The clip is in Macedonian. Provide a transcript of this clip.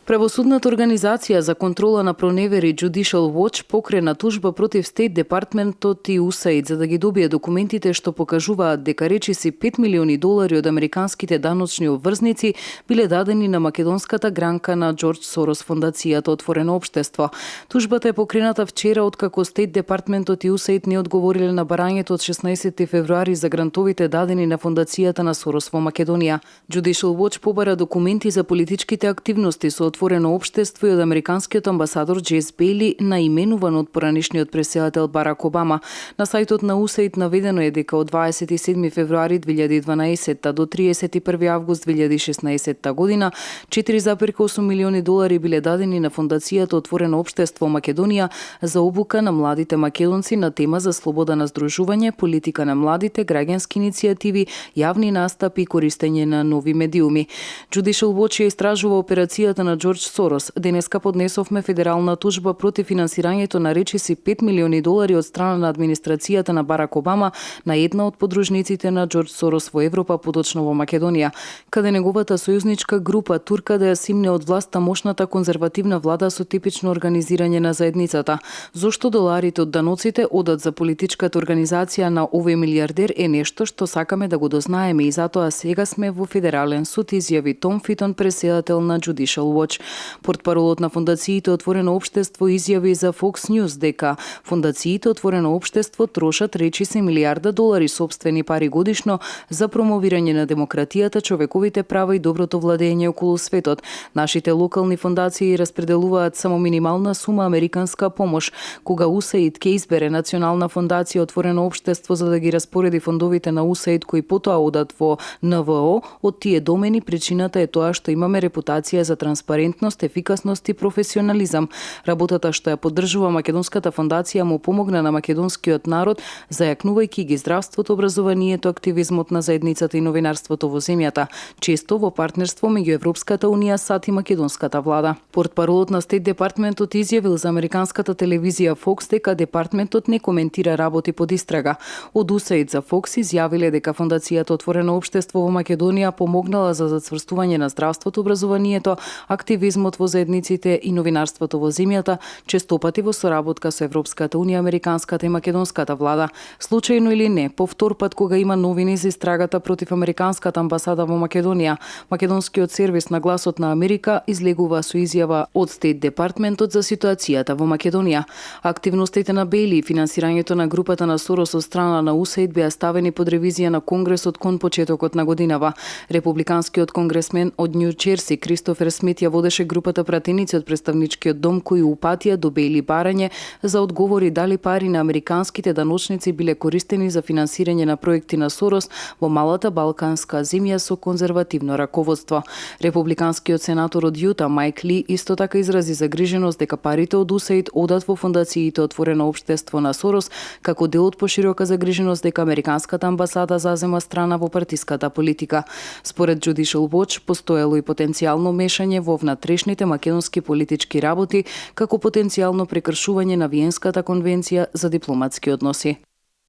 Правосудната организација за контрола на проневери Judicial Watch покрена тужба против Стейт Департментот и USAID за да ги добие документите што покажуваат дека речиси $5 милиони од американските даночни обврзници биле дадени на македонската гранка на Джордж Сорос фондацијата Отворено општество. Тужбата е покрената вчера откако Стейт Департментот и USAID не одговориле на барањето од 16 февруари за грантовите дадени на фондацијата на Сорос во Македонија. Judicial Watch побара документи за политичките активности со Отворено општество и од американскиот амбасадор Джес Бейли, наименуван од поранешниот преседател Барак Обама. На сајтот на USAID наведено е дека од 27 февруари 2012 до 31 август 2016 година $4,8 милиони биле дадени на фондацијата Отворено општество Македонија за обука на младите македонци на тема за слобода на здружување, политика на младите, граѓански иницијативи, јавни настапи и користење на нови медиуми. Judicial Watch ја истражува операцијата на Джордж Сорос. Денеска поднесовме федерална тужба против финансирањето на речиси $5 милиони од страна на администрацијата на Барак Обама на една од подружниците на Джордж Сорос во Европа, подочно во Македонија, каде неговата сојузничка група турка да ја симне од власта мошната конзервативна влада со типично организирање на заедницата. Зошто доларите од даноците одат за политичката организација на овој милиардер е нешто што сакаме да го дознаеме и затоа сега сме во федерален суд, изјави Том Фитон, преседател на Judicial Watch. Портпаролот на фондациите Отворено општество изјави за Fox News дека фондациите Отворено општество трошат речиси $1 милиарди сопствени пари годишно за промовирање на демократијата, човековите права и доброто владење околу светот. Нашите локални фондации распределуваат само минимална сума американска помош. Кога USAID ќе избере Национална фондација Отворено општество за да ги распореди фондовите на USAID кои потоа одат во НВО, од тие домени причината е тоа што имаме репутација за транспарентност, ефикасност и професионализам. Работата што ја поддржува Македонската фондација му помогна на македонскиот народ, зајакнувајќи ги здравството, образованието, активизмот на заедницата и новинарството во земјата, често во партнерство меѓу Европската унија, САД и македонската влада. Портпаролот на Стейт Департментот изјавил за американската телевизија Fox дека департментот не коментира работи под истрага. Од USAID за Fox изјавиле дека фондацијата Отворено општество во Македонија помогнала за зацврстување на здравството, образованието, активизмот во заедниците и новинарството во земјата, честопати во соработка со Европската унија, американската и македонската влада. Случајно или не, по втор пат кога има новини за истрагата против американската амбасада во Македонија, македонскиот сервис на Гласот на Америка излегува со изјава од Стейт Департментот за ситуацијата во Македонија. Активностите на Бейли и финансирањето на групата на Сорос од страна на USAID беа ставени под ревизија на Конгресот кон почетокот на годинава. Републиканскиот конгресмен од Њу Џерси Кристофер Смит ја водеше групата пратеници од представничкиот дом кои упатија до Бейли барање за одговори дали пари на американските даночници биле користени за финансирање на проекти на Сорос во малата балканска земја со конзервативно раководство. Републиканскиот сенатор од Јута Мајк Ли исто така изрази загриженост дека парите од USAID одат во фондациите Отворено општество на Сорос како дел од поширока загриженост дека американската амбасада зазема страна во партиската политика. Според Judicial Watch постоело и потенцијално мешање во внатрешните македонски политички работи како потенцијално прекршување на Виенската конвенција за дипломатски односи.